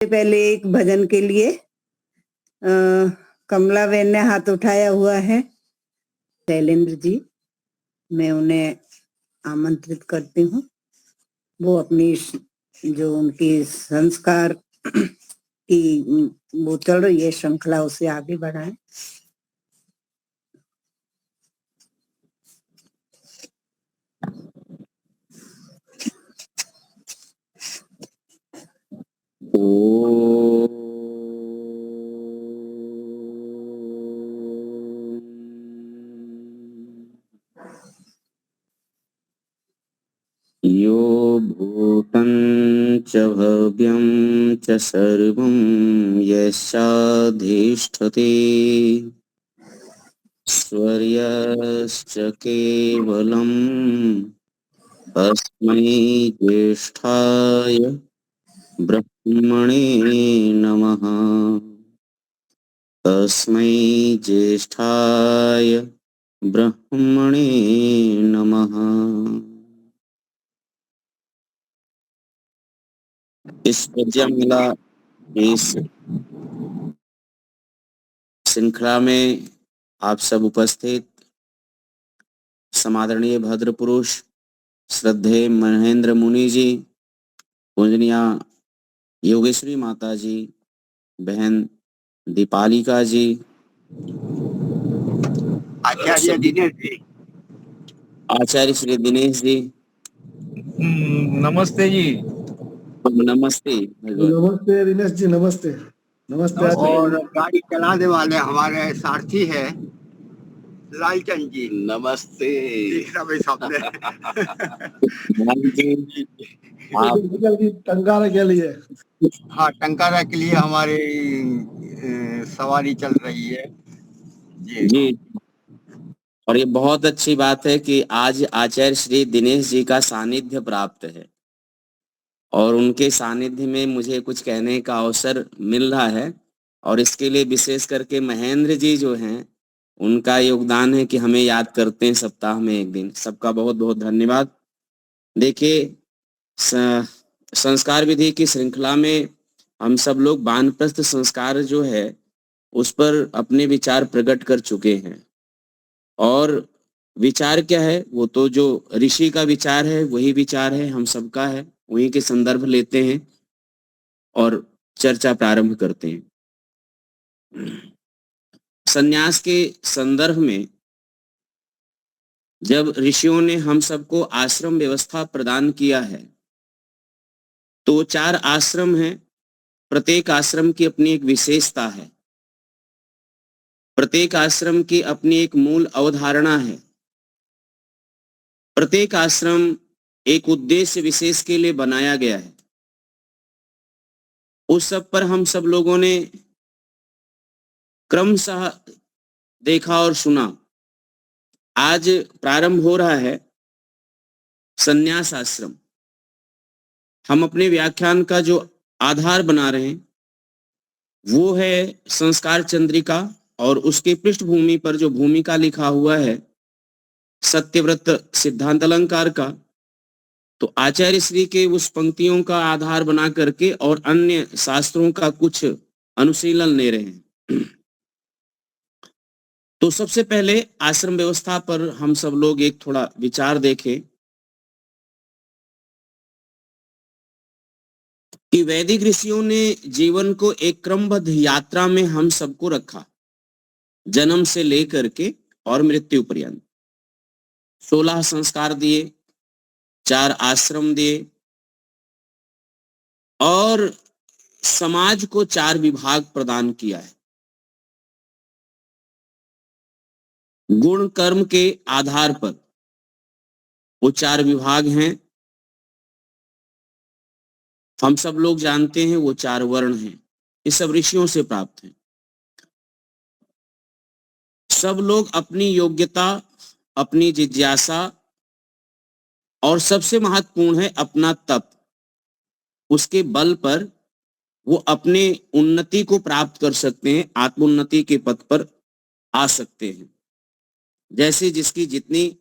पहले एक भजन के लिए कमला बहन ने हाथ उठाया हुआ है। शैलेंद्र जी, मैं उन्हें आमंत्रित करती हूँ। वो अपनी जो उनकी संस्कार की वो चल रही है श्रृंखला, उसे आगे बढ़ाएं। यो भूतं च भव्यं च सर्वं यश्चाधिष्ठते स्वर्यश्च केवलं तस्मै ज्येष्ठाय ब्रह्मणे नमः। तस्मै ज्येष्ठाय ब्रह्मणे नमः। इस प्रज्ञामेला इस श्रृंखला में आप सब उपस्थित समादरणीय भद्र पुरुष श्रद्धेय महेंद्र मुनि जी, पूजनिया योगेश्वरी माता जी, बहन दीपालिका जी, आचार्य दिनेश जी, आचार्य श्री दिनेश जी, नमस्ते जी। नमस्ते। नमस्ते दिनेश जी, नमस्ते। नमस्ते। और गाड़ी चलाने वाले हमारे सारथी है लालचंद जी, नमस्ते। टंकारा के लिए, हाँ, टंकारा के लिए हमारी सवारी चल रही है जी। और ये बहुत अच्छी बात है कि आज आचार्य श्री दिनेश जी का सानिध्य प्राप्त है और उनके सानिध्य में मुझे कुछ कहने का अवसर मिल रहा है। और इसके लिए विशेष करके महेंद्र जी जो हैं, उनका योगदान है कि हमें याद करते हैं सप्ताह में एक दिन। सबका बहुत बहुत धन्यवाद। देखिए, संस्कार विधि की श्रृंखला में हम सब लोग वानप्रस्थ संस्कार जो है उस पर अपने विचार प्रकट कर चुके हैं। और विचार क्या है? वो तो जो ऋषि का विचार है वही विचार है, हम सबका है। वहीं के संदर्भ लेते हैं और चर्चा प्रारंभ करते हैं। संन्यास के संदर्भ में जब ऋषियों ने हम सबको आश्रम व्यवस्था प्रदान किया है तो 4 आश्रम हैं। प्रत्येक आश्रम की अपनी एक विशेषता है, प्रत्येक आश्रम की अपनी एक मूल अवधारणा है, प्रत्येक आश्रम एक उद्देश्य विशेष के लिए बनाया गया है। उस सब पर हम सब लोगों ने क्रमशः देखा और सुना। आज प्रारंभ हो रहा है संन्यास आश्रम। हम अपने व्याख्यान का जो आधार बना रहे हैं वो है संस्कार चंद्रिका, और उसके पृष्ठभूमि पर जो भूमिका लिखा हुआ है सत्यव्रत सिद्धांत अलंकार का। तो आचार्य श्री के उस पंक्तियों का आधार बना करके और अन्य शास्त्रों का कुछ अनुशीलन ले रहे हैं। तो सबसे पहले आश्रम व्यवस्था पर हम सब लोग एक थोड़ा विचार देखें कि वैदिक ऋषियों ने जीवन को एक क्रमबद्ध यात्रा में हम सबको रखा, जन्म से लेकर के और मृत्यु पर्यंत। 16 संस्कार दिए, 4 आश्रम दिए और समाज को 4 विभाग प्रदान किया है। गुण कर्म के आधार पर वो 4 विभाग हैं। हम सब लोग जानते हैं वो 4 वर्ण हैं। ये सब ऋषियों से प्राप्त हैं। सब लोग अपनी योग्यता, अपनी जिज्ञासा और सबसे महत्वपूर्ण है अपना तप, उसके बल पर वो अपने उन्नति को प्राप्त कर सकते हैं, आत्मोन्नति के पथ पर आ सकते हैं। जैसे जिसकी जितनी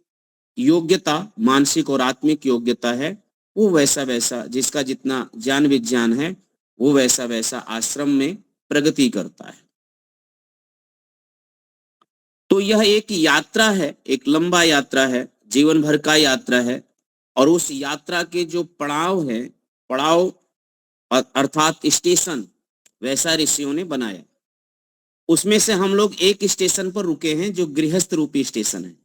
योग्यता, मानसिक और आत्मिक योग्यता है, वो वैसा वैसा, जिसका जितना ज्ञान विज्ञान है वो वैसा वैसा आश्रम में प्रगति करता है। तो यह एक यात्रा है, एक लंबा यात्रा है, जीवन भर का यात्रा है। और उस यात्रा के जो पड़ाव है, पड़ाव अर्थात स्टेशन, वैसा ऋषियों ने बनाया। उसमें से हम लोग एक स्टेशन पर रुके हैं जो गृहस्थ रूपी स्टेशन है।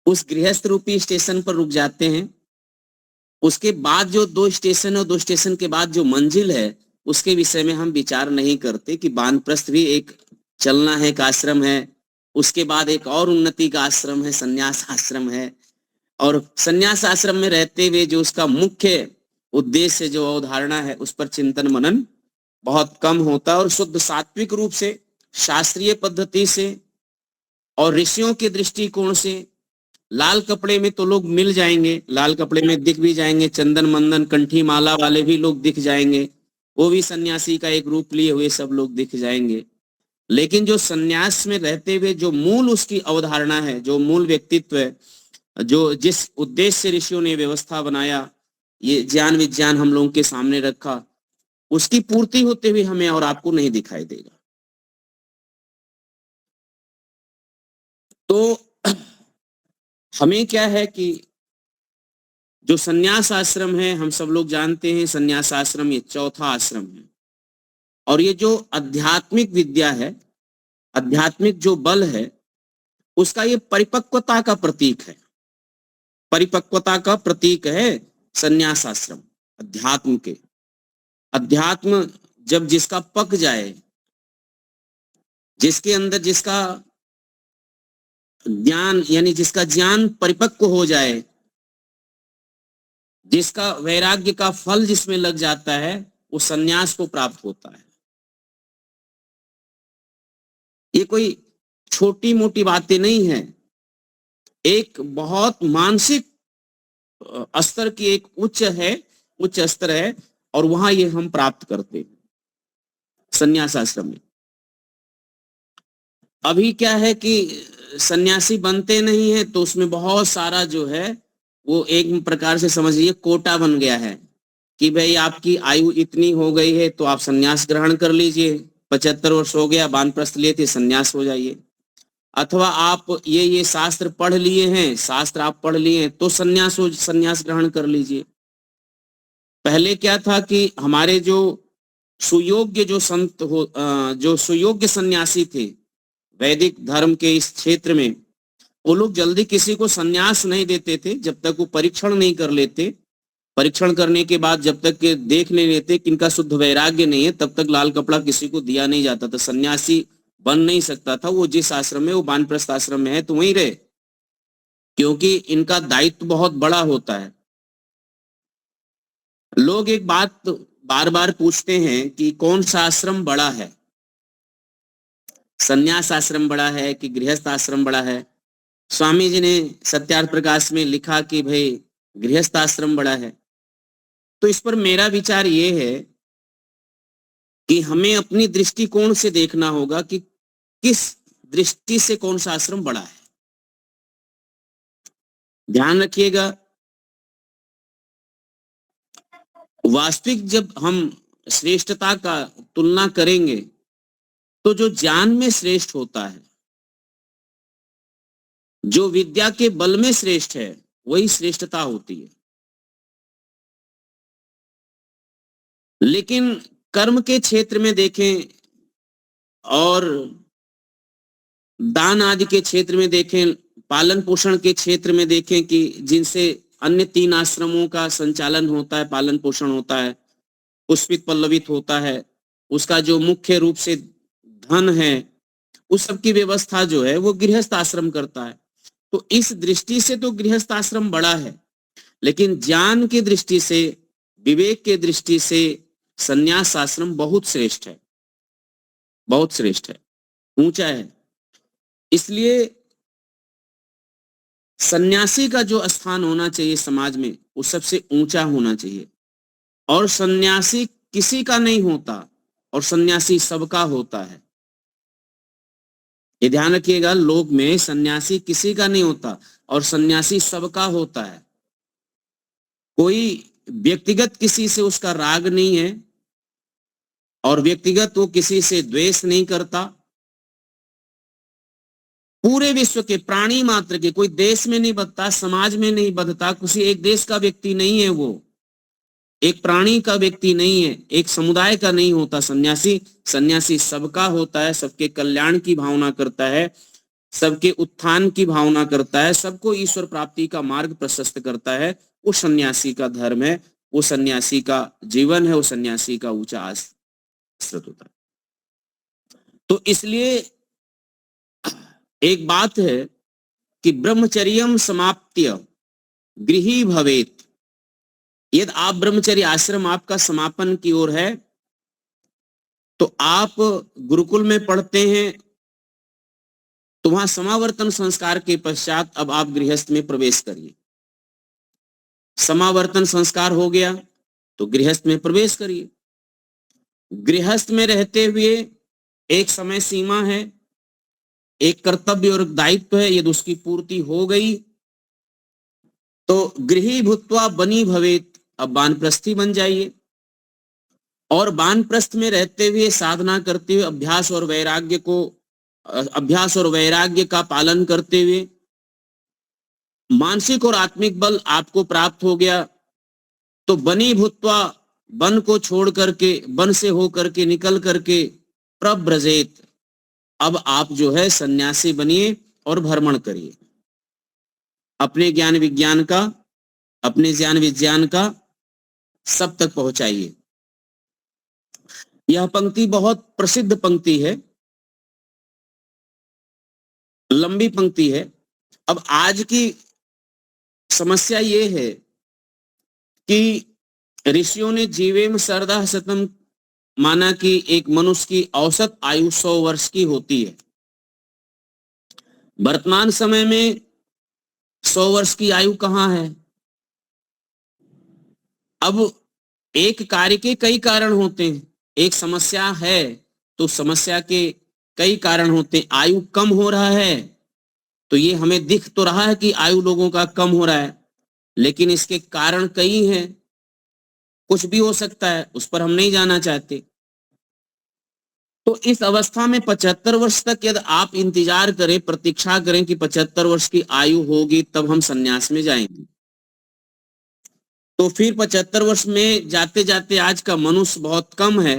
उस गृहस्थ रूपी स्टेशन पर रुक जाते हैं। उसके बाद जो 2 स्टेशन है, 2 स्टेशन के बाद जो मंजिल है, उसके विषय में हम विचार नहीं करते कि वानप्रस्थ भी एक चलना है, एक आश्रम है। उसके बाद एक और उन्नति का आश्रम है, संन्यास आश्रम है। और संन्यास आश्रम में रहते हुए जो उसका मुख्य उद्देश्य, जो अवधारणा है, उस पर चिंतन मनन बहुत कम होता है। और शुद्ध सात्विक रूप से, शास्त्रीय पद्धति से और ऋषियों के दृष्टिकोण से लाल कपड़े में तो लोग मिल जाएंगे, लाल कपड़े में दिख भी जाएंगे, चंदन मंदन कंठी माला वाले भी लोग दिख जाएंगे, वो भी सन्यासी का एक रूप लिए हुए सब लोग दिख जाएंगे। लेकिन जो सन्यास में रहते हुए जो मूल उसकी अवधारणा है, जो मूल व्यक्तित्व है, जो जिस उद्देश्य से ऋषियों ने व्यवस्था बनाया, ये ज्ञान विज्ञान हम लोगों के सामने रखा, उसकी पूर्ति होते हुए हमें और आपको नहीं दिखाई देगा। तो हमें क्या है कि जो संन्यास आश्रम है, हम सब लोग जानते हैं संन्यास आश्रम ये चौथा आश्रम है। और ये जो आध्यात्मिक विद्या है, आध्यात्मिक जो बल है, उसका ये परिपक्वता का प्रतीक है। परिपक्वता का प्रतीक है संन्यास आश्रम अध्यात्म के। अध्यात्म जब जिसका पक जाए, जिसके अंदर जिसका ज्ञान यानी जिसका ज्ञान परिपक्व हो जाए, जिसका वैराग्य का फल जिसमें लग जाता है, वो सन्यास को प्राप्त होता है। ये कोई छोटी मोटी बातें नहीं है, एक बहुत मानसिक स्तर की एक उच्च स्तर है। और वहां ये हम प्राप्त करते हैं सन्यास आश्रम में। अभी क्या है कि सन्यासी बनते नहीं है, तो उसमें बहुत सारा जो है वो एक प्रकार से समझिए कोटा बन गया है कि भाई आपकी आयु इतनी हो गई है तो आप सन्यास ग्रहण कर लीजिए, 75 वर्ष हो गया, वानप्रस्थ लिए थे, सन्यास हो जाइए। अथवा आप ये शास्त्र पढ़ लिए हैं, शास्त्र आप पढ़ लिए हैं तो सन्यास ग्रहण कर लीजिए। पहले क्या था कि हमारे जो सुयोग्य जो संत हो, जो सुयोग्य सन्यासी थे वैदिक धर्म के इस क्षेत्र में, वो लोग जल्दी किसी को सन्यास नहीं देते थे जब तक वो परीक्षण नहीं कर लेते। परीक्षण करने के बाद जब तक के देख नहीं लेते कि इनका शुद्ध वैराग्य नहीं है, तब तक लाल कपड़ा किसी को दिया नहीं जाता था। सन्यासी बन नहीं सकता था। वो जिस आश्रम में, वो वानप्रस्थ आश्रम में है तो वहीं रहे, क्योंकि इनका दायित्व बहुत बड़ा होता है। लोग एक बात बार बार पूछते हैं कि कौन सा आश्रम बड़ा है, सन्यास आश्रम बड़ा है कि गृहस्थ आश्रम बड़ा है। स्वामी जी ने सत्यार्थ प्रकाश में लिखा कि भाई गृहस्थ आश्रम बड़ा है। तो इस पर मेरा विचार ये है कि हमें अपनी दृष्टिकोण से देखना होगा कि किस दृष्टि से कौन सा आश्रम बड़ा है। ध्यान रखिएगा, वास्तविक जब हम श्रेष्ठता का तुलना करेंगे तो जो ज्ञान में श्रेष्ठ होता है, जो विद्या के बल में श्रेष्ठ है, वही श्रेष्ठता होती है। लेकिन कर्म के क्षेत्र में देखें और दान आदि के क्षेत्र में देखें, पालन पोषण के क्षेत्र में देखें कि जिनसे अन्य 3 आश्रमों का संचालन होता है, पालन पोषण होता है, पुष्पित पल्लवित होता है, उसका जो मुख्य रूप से धन है, उस सब की व्यवस्था जो है वो गृहस्थ आश्रम करता है। तो इस दृष्टि से तो गृहस्थ आश्रम बड़ा है, लेकिन ज्ञान की दृष्टि से, विवेक के दृष्टि से संन्यास आश्रम बहुत श्रेष्ठ है, बहुत श्रेष्ठ है, ऊंचा है। इसलिए सन्यासी का जो स्थान होना चाहिए समाज में, वो सबसे ऊंचा होना चाहिए। और सन्यासी किसी का नहीं होता, और सन्यासी सबका होता है। ये ध्यान रखिएगा, लोक में सन्यासी किसी का नहीं होता और सन्यासी सबका होता है। कोई व्यक्तिगत किसी से उसका राग नहीं है और व्यक्तिगत वो किसी से द्वेष नहीं करता। पूरे विश्व के प्राणी मात्र के, कोई देश में नहीं बदता, समाज में नहीं बदता, किसी एक देश का व्यक्ति नहीं है, वो एक प्राणी का व्यक्ति नहीं है, एक समुदाय का नहीं होता सन्यासी। सन्यासी सबका होता है, सबके कल्याण की भावना करता है, सबके उत्थान की भावना करता है, सबको ईश्वर प्राप्ति का मार्ग प्रशस्त करता है। वो सन्यासी का धर्म है, वो सन्यासी का जीवन है, वो सन्यासी का ऊंचा आश्रित होता है। तो इसलिए एक बात है कि ब्रह्मचर्यम समाप्त्य गृही भवेत। यदि आप ब्रह्मचर्य आश्रम आपका समापन की ओर है तो आप गुरुकुल में पढ़ते हैं, तो वहां समावर्तन संस्कार के पश्चात अब आप गृहस्थ में प्रवेश करिए। समावर्तन संस्कार हो गया तो गृहस्थ में प्रवेश करिए। गृहस्थ में रहते हुए एक समय सीमा है, एक कर्तव्य और दायित्व है, यदि उसकी पूर्ति हो गई तो गृही भूत्वा बनी भवेत, अब वानप्रस्थी बन जाइए। और वानप्रस्थ में रहते हुए साधना करते हुए अभ्यास और वैराग्य का पालन करते हुए मानसिक और आत्मिक बल आपको प्राप्त हो गया तो बनी भूत्वा, वन को छोड़ करके, वन से हो करके निकल करके प्रव्रजेत, अब आप जो है सन्यासी बनिए और भ्रमण करिए। अपने ज्ञान विज्ञान का, अपने ज्ञान विज्ञान का सब तक पहुंचाइए। यह पंक्ति बहुत प्रसिद्ध पंक्ति है, लंबी पंक्ति है। अब आज की समस्या ये है कि ऋषियों ने जीवेम सर्दा शतम माना कि एक मनुष्य की औसत आयु 100 वर्ष की होती है। वर्तमान समय में 100 वर्ष की आयु कहाँ है? अब एक कार्य के कई कारण होते हैं, एक समस्या है तो समस्या के कई कारण होते हैं। आयु कम हो रहा है तो ये हमें दिख तो रहा है कि आयु लोगों का कम हो रहा है, लेकिन इसके कारण कई हैं, कुछ भी हो सकता है, उस पर हम नहीं जाना चाहते। तो इस अवस्था में 75 वर्ष तक यदि आप इंतजार करें, प्रतीक्षा करें कि 75 वर्ष की आयु होगी तब हम सन्यास में जाएंगे, तो फिर 75 वर्ष में जाते जाते आज का मनुष्य बहुत कम है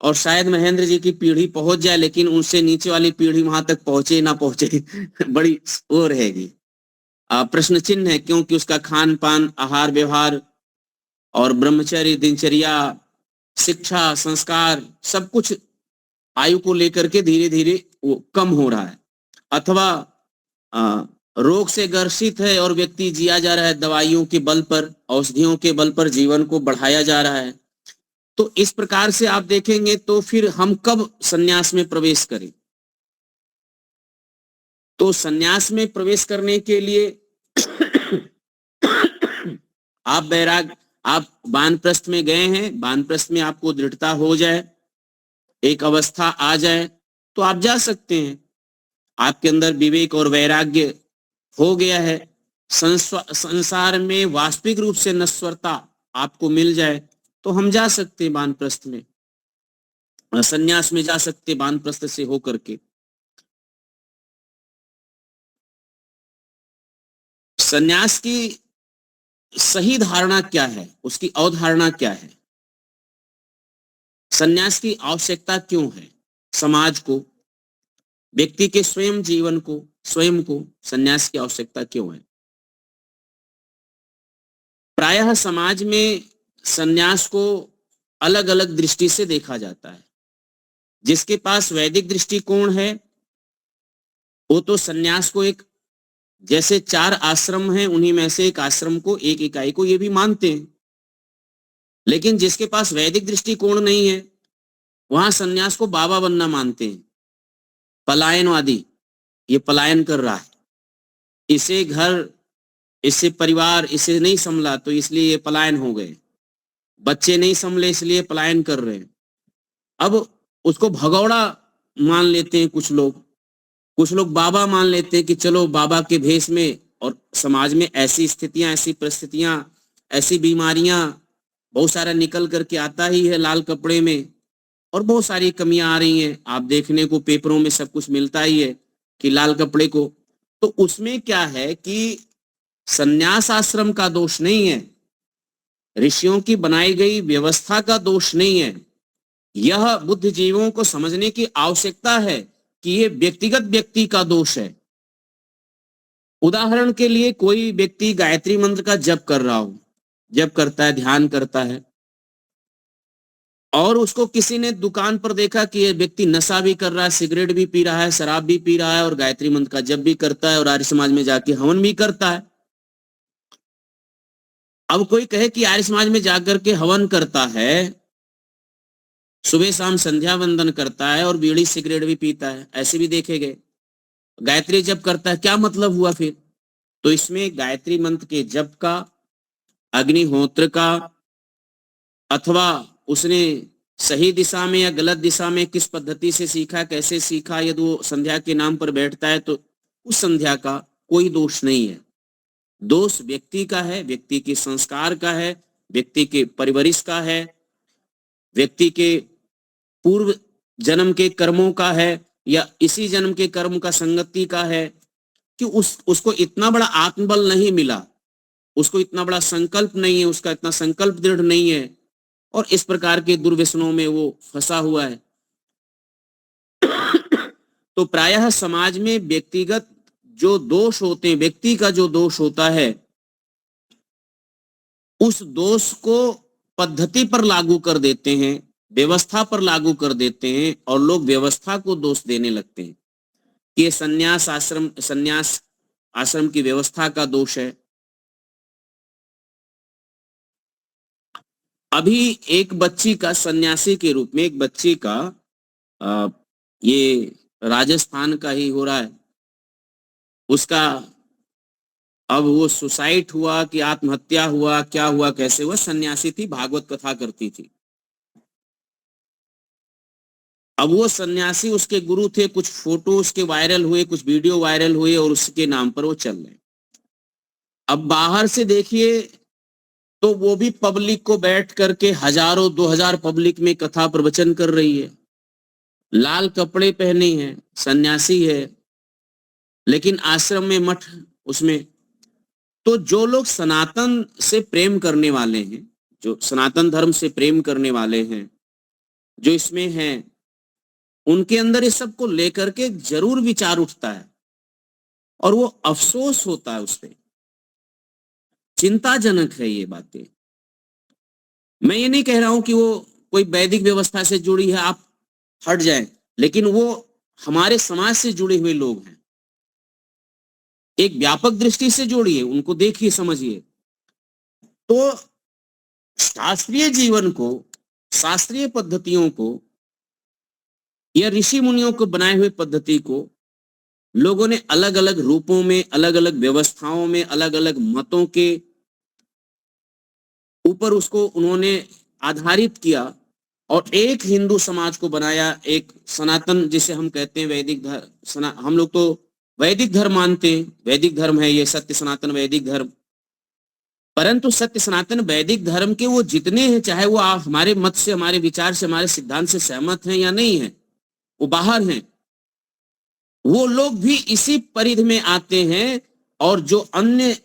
और शायद महेंद्र जी की पीढ़ी पहुंच जाए, लेकिन उनसे नीचे वाली पीढ़ी वहां तक पहुंचे ना पहुंचे बड़ी वो रहेगी, प्रश्न चिन्ह है, क्योंकि उसका खान पान, आहार व्यवहार और ब्रह्मचर्य, दिनचर्या, शिक्षा, संस्कार सब कुछ आयु को लेकर के धीरे धीरे वो कम हो रहा है, अथवा रोग से ग्रसित है और व्यक्ति जिया जा रहा है, दवाइयों के बल पर, औषधियों के बल पर जीवन को बढ़ाया जा रहा है। तो इस प्रकार से आप देखेंगे तो फिर हम कब सन्यास में प्रवेश करें? तो सन्यास में प्रवेश करने के लिए आप वानप्रस्थ में गए हैं, वानप्रस्थ में आपको दृढ़ता हो जाए, एक अवस्था आ जाए तो आप जा सकते हैं। आपके अंदर विवेक और वैराग्य हो गया है, संसार में वास्तविक रूप से नश्वरता आपको मिल जाए तो हम जा सकते हैं वानप्रस्थ में, सन्यास में जा सकते हैं वानप्रस्थ से होकर के। सन्यास की सही धारणा क्या है, उसकी अवधारणा क्या है? सन्यास की आवश्यकता क्यों है? समाज को, व्यक्ति के स्वयं जीवन को, स्वयं को सन्यास की आवश्यकता क्यों है? प्रायः समाज में सन्यास को अलग अलग दृष्टि से देखा जाता है। जिसके पास वैदिक दृष्टिकोण है वो तो सन्यास को एक, जैसे 4 आश्रम हैं उन्हीं में से एक आश्रम को, एक इकाई को ये भी मानते हैं। लेकिन जिसके पास वैदिक दृष्टिकोण नहीं है वहां सन्यास को बाबा बनना मानते हैं, पलायनवादी, ये पलायन कर रहा है, इसे घर, इससे परिवार इसे नहीं संभला तो इसलिए ये पलायन हो गए, बच्चे नहीं संभले इसलिए पलायन कर रहे हैं। अब उसको भगौड़ा मान लेते हैं कुछ लोग बाबा मान लेते हैं कि चलो बाबा के भेष में, और समाज में ऐसी स्थितियां, ऐसी परिस्थितियां, ऐसी बीमारियां बहुत सारा निकल करके आता ही है लाल कपड़े में, और बहुत सारी कमियां आ रही हैं। आप देखने को पेपरों में सब कुछ मिलता ही है कि लाल कपड़े को, तो उसमें क्या है कि संन्यास आश्रम का दोष नहीं है, ऋषियों की बनाई गई व्यवस्था का दोष नहीं है। यह बुद्धिजीवियों को समझने की आवश्यकता है कि ये व्यक्तिगत व्यक्ति का दोष है। उदाहरण के लिए कोई व्यक्ति गायत्री मंत्र का जप कर रहा हो, जप करता है, ध्यान करता है, और उसको किसी ने दुकान पर देखा कि ये व्यक्ति नशा भी कर रहा है, सिगरेट भी पी रहा है, शराब भी पी रहा है, और गायत्री मंत्र का जप भी करता है, और आर्य समाज में जाके हवन भी करता है। अब कोई कहे कि आर्य समाज में जाकर के हवन करता है, सुबह शाम संध्या वंदन करता है और बीड़ी सिगरेट भी पीता है, ऐसे भी देखे गए, गायत्री जप करता है, क्या मतलब हुआ फिर? तो इसमें गायत्री मंत्र के जप का, अग्निहोत्र का, अथवा उसने सही दिशा में या गलत दिशा में किस पद्धति से सीखा, कैसे सीखा, यदि वो संध्या के नाम पर बैठता है तो उस संध्या का कोई दोष नहीं है। दोष व्यक्ति का है, व्यक्ति के संस्कार का है, व्यक्ति के परिवरिश का है, व्यक्ति के पूर्व जन्म के कर्मों का है, या इसी जन्म के कर्म का संगति का है कि उसको इतना बड़ा आत्मबल नहीं मिला, उसको इतना बड़ा संकल्प नहीं है, उसका इतना संकल्प दृढ़ नहीं है, और इस प्रकार के दुर्व्यसनों में वो फंसा हुआ है। तो प्रायः समाज में व्यक्तिगत जो दोष होते हैं, व्यक्ति का जो दोष होता है, उस दोष को पद्धति पर लागू कर देते हैं, व्यवस्था पर लागू कर देते हैं, और लोग व्यवस्था को दोष देने लगते हैं कि ये संन्यास आश्रम की व्यवस्था का दोष है। अभी एक बच्ची का सन्यासी के रूप में, एक बच्ची का ये राजस्थान का ही हो रहा है, उसका अब वो सुसाइड हुआ कि आत्महत्या हुआ, क्या हुआ, कैसे हुआ, सन्यासी थी, भागवत कथा करती थी। अब वो सन्यासी, उसके गुरु थे, कुछ फोटो उसके वायरल हुए, कुछ वीडियो वायरल हुए, और उसके नाम पर वो चल रहे। अब बाहर से देखिए तो वो भी पब्लिक को बैठ करके हजारों 2000 पब्लिक में कथा प्रवचन कर रही है, लाल कपड़े पहने हैं, सन्यासी है, लेकिन आश्रम में मठ उसमें। तो जो लोग सनातन से प्रेम करने वाले हैं, जो सनातन धर्म से प्रेम करने वाले हैं, जो इसमें हैं, उनके अंदर इस सब को लेकर के जरूर विचार उठता है, और वो अफसोस होता है उस पर। चिंताजनक है ये बातें। मैं ये नहीं कह रहा हूं कि वो कोई वैदिक व्यवस्था से जुड़ी है, आप हट जाएं, लेकिन वो हमारे समाज से जुड़े हुए लोग हैं, एक व्यापक दृष्टि से जोड़िए, उनको देखिए, समझिए। तो शास्त्रीय जीवन को, शास्त्रीय पद्धतियों को, या ऋषि मुनियों को बनाए हुए पद्धति को लोगों ने अलग अलग रूपों में, अलग अलग व्यवस्थाओं में, अलग अलग मतों के ऊपर उसको उन्होंने आधारित किया, और एक हिंदू समाज को बनाया, एक सनातन जिसे हम कहते हैं वैदिक धर्म। हम लोग तो वैदिक धर्म मानते हैं, वैदिक धर्म है ये, सत्य सनातन वैदिक धर्म। परंतु सत्य सनातन वैदिक धर्म के वो जितने हैं, चाहे वो आप हमारे मत से, हमारे विचार से, हमारे सिद्धांत से सहमत हैं या नहीं है, वो बाहर हैं, वो लोग भी इसी परिधि में आते हैं, और जो अन्य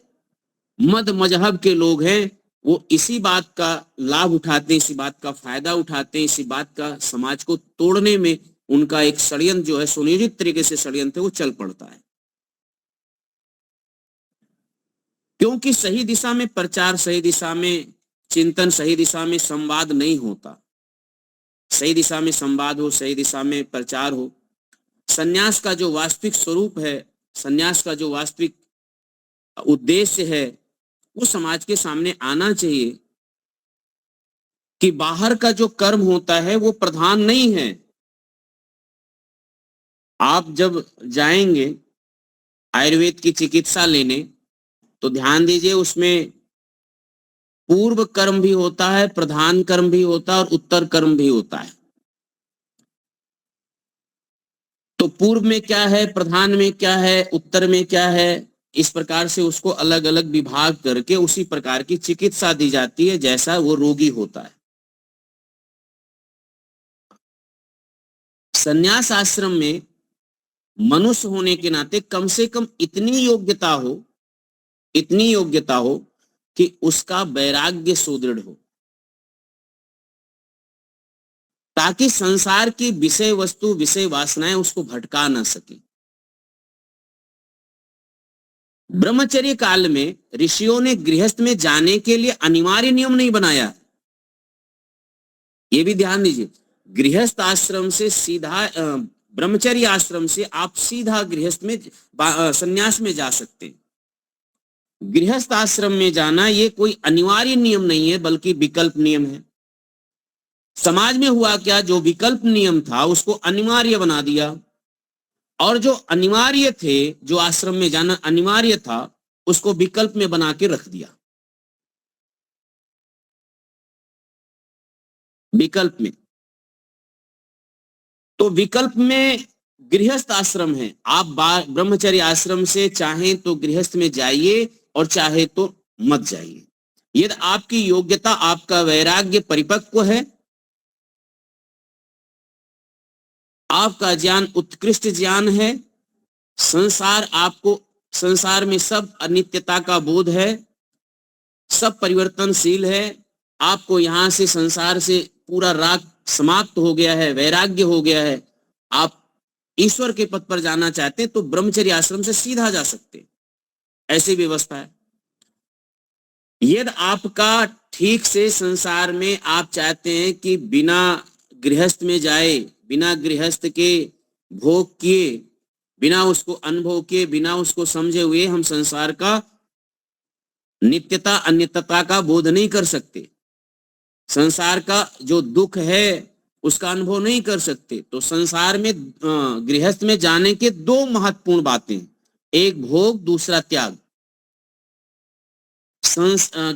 मद मजहब के लोग हैं वो इसी बात का लाभ उठाते हैं, इसी बात का फायदा उठाते हैं, इसी बात का समाज को तोड़ने में उनका एक षड्यंत्र जो है, सुनियोजित तरीके से षड्यंत्र, वो चल पड़ता है। क्योंकि सही दिशा में प्रचार, सही दिशा में चिंतन, सही दिशा में संवाद नहीं होता। सही दिशा में संवाद हो, सही दिशा में प्रचार हो, सन्यास का जो वास्तविक स्वरूप है, सन्यास का जो वास्तविक उद्देश्य है, वो समाज के सामने आना चाहिए कि बाहर का जो कर्म होता है वो प्रधान नहीं है। आप जब जाएंगे आयुर्वेद की चिकित्सा लेने तो ध्यान दीजिए, उसमें पूर्व कर्म भी होता है, प्रधान कर्म भी होता है, और उत्तर कर्म भी होता है। तो पूर्व में क्या है, प्रधान में क्या है, उत्तर में क्या है, इस प्रकार से उसको अलग अलग विभाग करके उसी प्रकार की चिकित्सा दी जाती है जैसा वो रोगी होता है। संन्यास आश्रम में मनुष्य होने के नाते कम से कम इतनी योग्यता हो कि उसका वैराग्य सुदृढ़ हो, ताकि संसार की विषय वस्तु विषय वासनाएं उसको भटका ना सके। ब्रह्मचर्य काल में ऋषियों ने गृहस्थ में जाने के लिए अनिवार्य नियम नहीं बनाया। ये भी ध्यान दीजिए, गृहस्थ आश्रम से सीधा ब्रह्मचर्य आश्रम से आप सीधा गृहस्थ में संन्यास में जा सकते हैं। गृहस्थ आश्रम में जाना ये कोई अनिवार्य नियम नहीं है, बल्कि विकल्प नियम है। समाज में हुआ क्या, जो विकल्प नियम था उसको अनिवार्य बना दिया, और जो अनिवार्य थे, जो आश्रम में जाना अनिवार्य था, उसको विकल्प में बना के रख दिया। विकल्प में, तो विकल्प में गृहस्थ आश्रम है। आप ब्रह्मचर्य आश्रम से चाहें तो गृहस्थ में जाइए और चाहे तो मत जाइए। यदि आपकी योग्यता, आपका वैराग्य परिपक्व है, आपका ज्ञान उत्कृष्ट ज्ञान है, संसार में सब अनित्यता का बोध है, सब परिवर्तनशील है, आपको यहां से संसार से पूरा राग समाप्त हो गया है, वैराग्य हो गया है, आप ईश्वर के पद पर जाना चाहते हैं तो ब्रह्मचर्य आश्रम से सीधा जा सकते हैं। ऐसी व्यवस्था है। यदि आपका ठीक से संसार में आप चाहते हैं कि बिना गृहस्थ में जाए, बिना गृहस्थ के भोग किए, बिना उसको अनुभव किए, बिना उसको समझे हुए हम संसार का नित्यता अनित्यता का बोध नहीं कर सकते, संसार का जो दुख है उसका अनुभव नहीं कर सकते, तो संसार में गृहस्थ में जाने के दो महत्वपूर्ण बातें, एक भोग, दूसरा त्याग।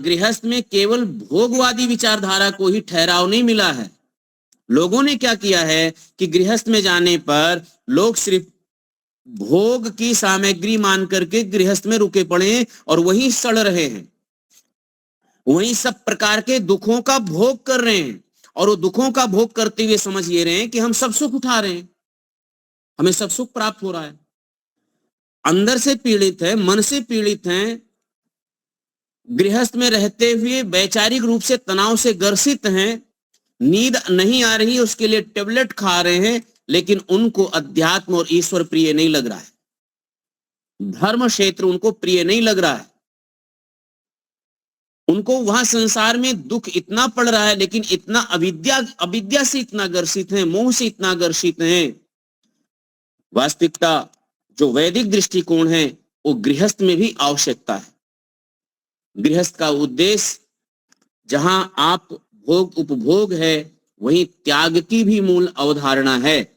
गृहस्थ में केवल भोगवादी विचारधारा को ही ठहराव नहीं मिला है। लोगों ने क्या किया है कि गृहस्थ में जाने पर लोग सिर्फ भोग की सामग्री मान करके गृहस्थ में रुके पड़े हैं और वहीं सड़ रहे हैं, वहीं सब प्रकार के दुखों का भोग कर रहे हैं, और वो दुखों का भोग करते हुए समझ ये रहे हैं कि हम सब सुख उठा रहे हैं, हमें सब सुख प्राप्त हो रहा है। अंदर से पीड़ित है, मन से पीड़ित हैं, गृहस्थ में रहते हुए वैचारिक रूप से तनाव से ग्रसित हैं, नींद नहीं आ रही उसके लिए टेबलेट खा रहे हैं, लेकिन उनको अध्यात्म और ईश्वर प्रिय नहीं लग रहा है, धर्म क्षेत्र उनको प्रिय नहीं लग रहा है। उनको वहां संसार में दुख इतना पड़ रहा है, लेकिन इतना अविद्या से इतना ग्रसित हैं, मोह से इतना ग्रसित हैं। वास्तविकता जो वैदिक दृष्टिकोण है वो गृहस्थ में भी आवश्यकता है। गृहस्थ का उद्देश्य जहां आप भोग उपभोग है, वहीं त्याग की भी मूल अवधारणा है।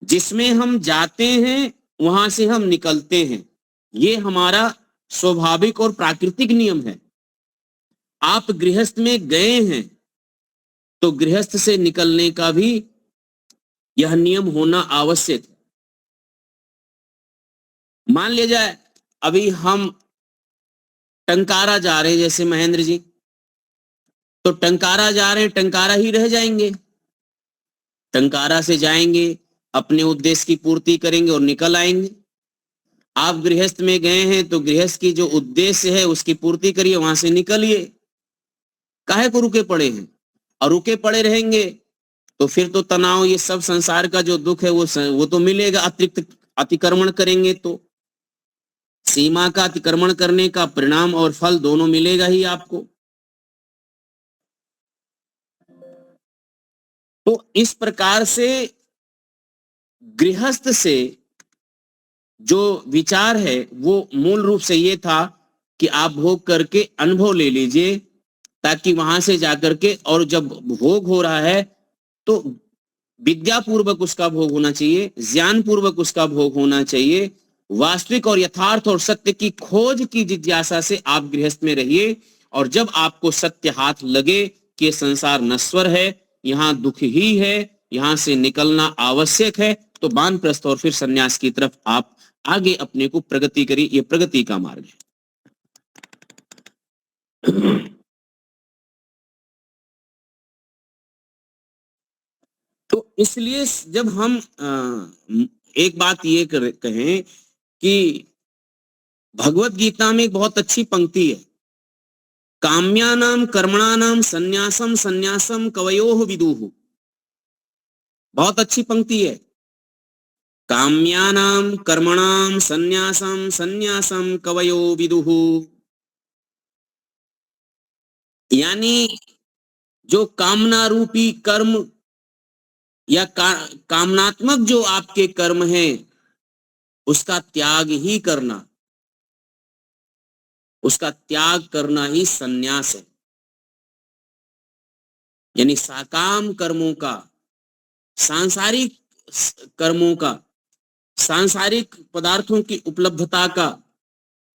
जिसमें हम जाते हैं वहां से हम निकलते हैं, ये हमारा स्वाभाविक और प्राकृतिक नियम है। आप गृहस्थ में गए हैं तो गृहस्थ से निकलने का भी यह नियम होना आवश्यक है। मान लिया जाए अभी हम टंकारा जा रहे हैं, जैसे महेंद्र जी, तो टंकारा जा रहे हैं, टंकारा ही रह जाएंगे, टंकारा से जाएंगे, अपने उद्देश्य की पूर्ति करेंगे और निकल आएंगे। आप गृहस्थ में गए हैं तो गृहस्थ की जो उद्देश्य है उसकी पूर्ति करिए, वहां से निकलिए। काहे को रुके पड़े हैं? और रुके पड़े रहेंगे तो फिर तो तनाव, ये सब संसार का जो दुख है वो तो मिलेगा। अतिरिक्त अतिक्रमण करेंगे तो सीमा का अतिक्रमण करने का परिणाम और फल दोनों मिलेगा ही आपको। तो इस प्रकार से गृहस्थ से जो विचार है वो मूल रूप से ये था कि आप भोग करके अनुभव ले लीजिए, ताकि वहां से जाकर के, और जब भोग हो रहा है तो विद्या पूर्वक उसका भोग होना चाहिए, ज्ञान पूर्वक उसका भोग होना चाहिए। वास्तविक और यथार्थ और सत्य की खोज की जिज्ञासा से आप गृहस्थ में रहिए, और जब आपको सत्य हाथ लगे कि संसार नश्वर है, यहाँ दुख ही है, यहाँ से निकलना आवश्यक है, तो वानप्रस्थ और फिर सन्यास की तरफ आप आगे अपने को प्रगति करी, ये प्रगति का मार्ग है। तो इसलिए जब हम एक बात ये कहें कि भगवत गीता में एक बहुत अच्छी पंक्ति है, काम्यानाम कर्मणानाम संन्यासम संन्यासम कवयोः विदुः। बहुत अच्छी पंक्ति है, काम्यानाम कर्मणाम संन्यासम संन्यासम कवयो विदुः। यानी जो कामना रूपी कर्म या कामनात्मक जो आपके कर्म हैं उसका त्याग ही करना, उसका त्याग करना ही संन्यास है। यानी साकाम कर्मों का, सांसारिक कर्मों का, सांसारिक पदार्थों की उपलब्धता का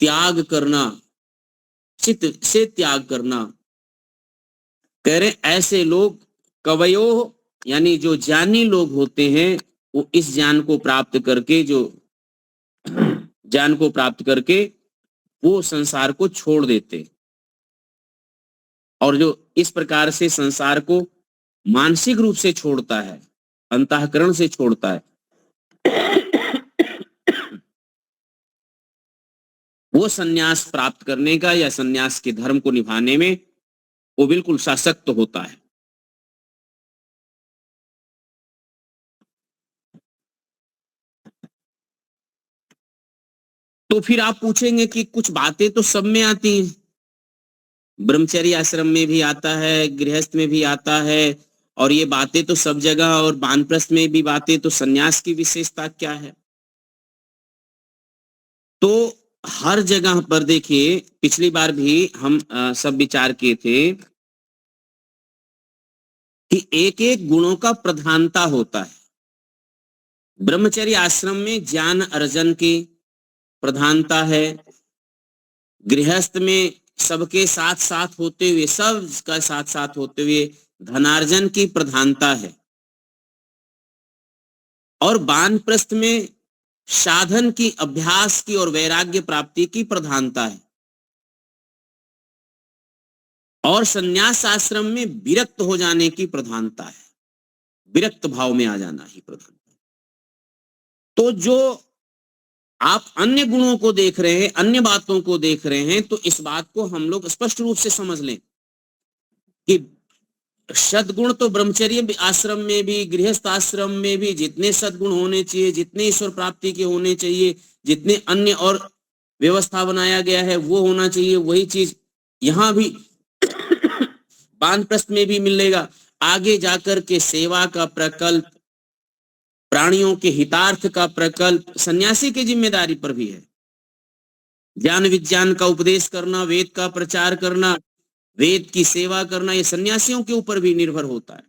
त्याग करना, चित्त से त्याग करना। कह रहे ऐसे लोग कवयो, यानी जो ज्ञानी लोग होते हैं वो इस ज्ञान को प्राप्त करके, जो ज्ञान को प्राप्त करके वो संसार को छोड़ देते, और जो इस प्रकार से संसार को मानसिक रूप से छोड़ता है, अंतःकरण से छोड़ता है, वो संन्यास प्राप्त करने का या संन्यास के धर्म को निभाने में वो बिल्कुल सशक्त होता है। तो फिर आप पूछेंगे कि कुछ बातें तो सब में आती हैं, ब्रह्मचर्य आश्रम में भी आता है, गृहस्थ में भी आता है, और ये बातें तो सब जगह, और वानप्रस्थ में भी बातें, तो संन्यास की विशेषता क्या है? तो हर जगह पर देखिए, पिछली बार भी हम सब विचार किए थे कि एक एक गुणों का प्रधानता होता है। ब्रह्मचर्य आश्रम में ज्ञान अर्जन की प्रधानता है, गृहस्थ में सबके साथ साथ होते हुए, सबका साथ साथ होते हुए धनार्जन की प्रधानता है, और वानप्रस्थ में साधन की, अभ्यास की और वैराग्य प्राप्ति की प्रधानता है, और संन्यास आश्रम में विरक्त हो जाने की प्रधानता है, विरक्त भाव में आ जाना ही प्रधानता। तो जो आप अन्य गुणों को देख रहे हैं, अन्य बातों को देख रहे हैं, तो इस बात को हम लोग स्पष्ट रूप से समझ लें कि सद्गुण तो ब्रह्मचर्य आश्रम में भी, गृहस्थ आश्रम में भी जितने सद्गुण होने चाहिए, जितने ईश्वर प्राप्ति के होने चाहिए, जितने अन्य और व्यवस्था बनाया गया है वो होना चाहिए, वही चीज यहां भी वानप्रस्थ में भी मिलेगा। आगे जाकर के सेवा का प्रकल्प, प्राणियों के हितार्थ का प्रकल्प सन्यासी की जिम्मेदारी पर भी है। ज्ञान विज्ञान का उपदेश करना, वेद का प्रचार करना, वेद की सेवा करना, ये सन्यासियों के ऊपर भी निर्भर होता है।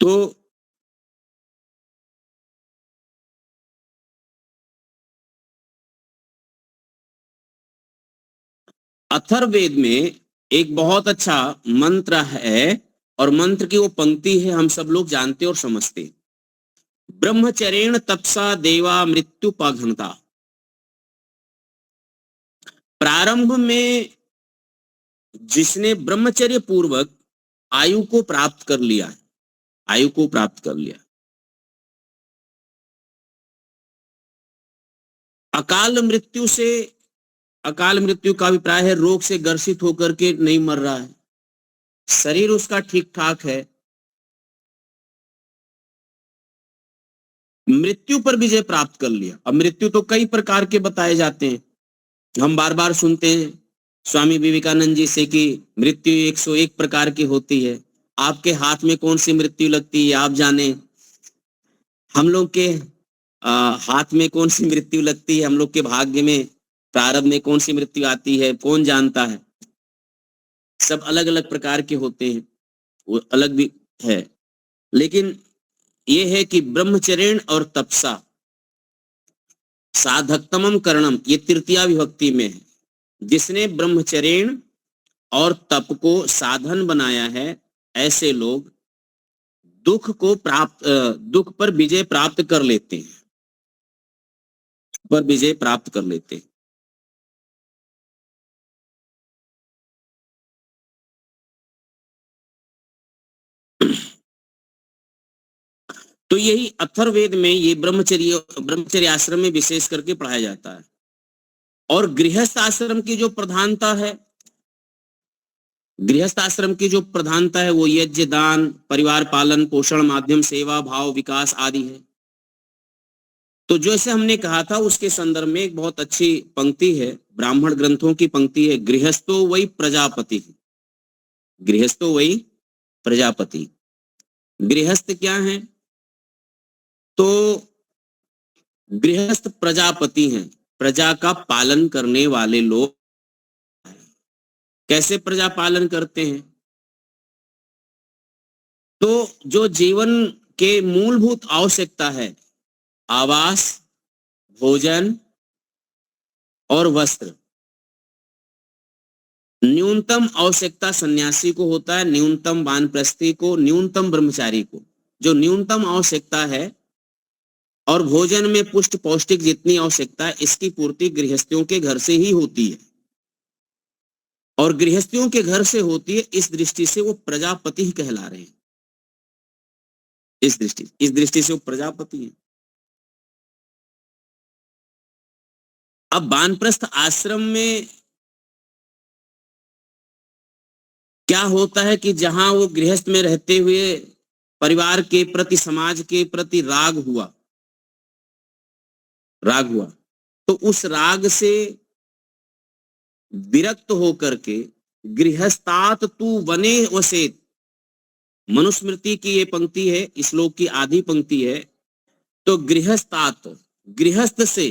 तो अथर्ववेद में एक बहुत अच्छा मंत्र है, और मंत्र की वो पंक्ति है हम सब लोग जानते और समझते। ब्रह्मचर्येण तपसा देवा मृत्यु पाघनता। प्रारंभ में जिसने ब्रह्मचर्य पूर्वक आयु को प्राप्त कर लिया है, आयु को प्राप्त कर लिया, अकाल मृत्यु से, अकाल मृत्यु का अभिप्राय है रोग से ग्रसित होकर के नहीं मर रहा है, शरीर उसका ठीक ठाक है, मृत्यु पर विजय प्राप्त कर लिया। अब मृत्यु तो कई प्रकार के बताए जाते हैं, हम बार बार सुनते हैं स्वामी विवेकानंद जी से कि मृत्यु 101 प्रकार की होती है। आपके हाथ में कौन सी मृत्यु लगती है आप जाने, हम लोग के हाथ में कौन सी मृत्यु लगती है, हम लोग के भाग्य में, प्रारब्ध में कौन सी मृत्यु आती है, कौन जानता है। सब अलग अलग प्रकार के होते हैं, वो अलग भी है। लेकिन ये है कि ब्रह्मचर्य और तपसा साधकतमम करणम, ये तृतीया विभक्ति में है। जिसने ब्रह्मचर्य और तप को साधन बनाया है, ऐसे लोग दुख पर विजय प्राप्त कर लेते हैं, पर विजय प्राप्त कर लेते हैं। तो यही अथर्ववेद में ये ब्रह्मचर्य आश्रम में विशेष करके पढ़ाया जाता है। और गृहस्थ आश्रम की जो प्रधानता है, गृहस्थ आश्रम की जो प्रधानता है वो यज्ञ, दान, परिवार पालन पोषण, माध्यम, सेवा, भाव, विकास आदि है। तो जैसे हमने कहा था उसके संदर्भ में एक बहुत अच्छी पंक्ति है, ब्राह्मण ग्रंथों की पंक्ति है, गृहस्थो वही प्रजापति, गृहस्थो वही प्रजापति। गृहस्थ क्या है? तो गृहस्थ प्रजापति हैं, प्रजा का पालन करने वाले लोग। कैसे प्रजा पालन करते हैं? तो जो जीवन के मूलभूत आवश्यकता है, आवास, भोजन और वस्त्र, न्यूनतम आवश्यकता सन्यासी को होता है, न्यूनतम वानप्रस्थी को, न्यूनतम ब्रह्मचारी को। जो न्यूनतम आवश्यकता है और भोजन में पुष्ट पौष्टिक जितनी आवश्यकता है, इसकी पूर्ति गृहस्थियों के घर से ही होती है। और गृहस्थियों के घर से होती है, इस दृष्टि से वो प्रजापति ही कहला रहे हैं। इस दृष्टि से वो प्रजापति हैं। अब वानप्रस्थ आश्रम में क्या होता है कि जहां वो गृहस्थ में रहते हुए परिवार के प्रति, समाज के प्रति राग हुआ, तो उस राग से विरक्त होकर के गृहस्थात तू वने वसेत, मनुस्मृति की ये पंक्ति है, इस श्लोक की आधी पंक्ति है। तो गृहस्थात, गृहस्थ से,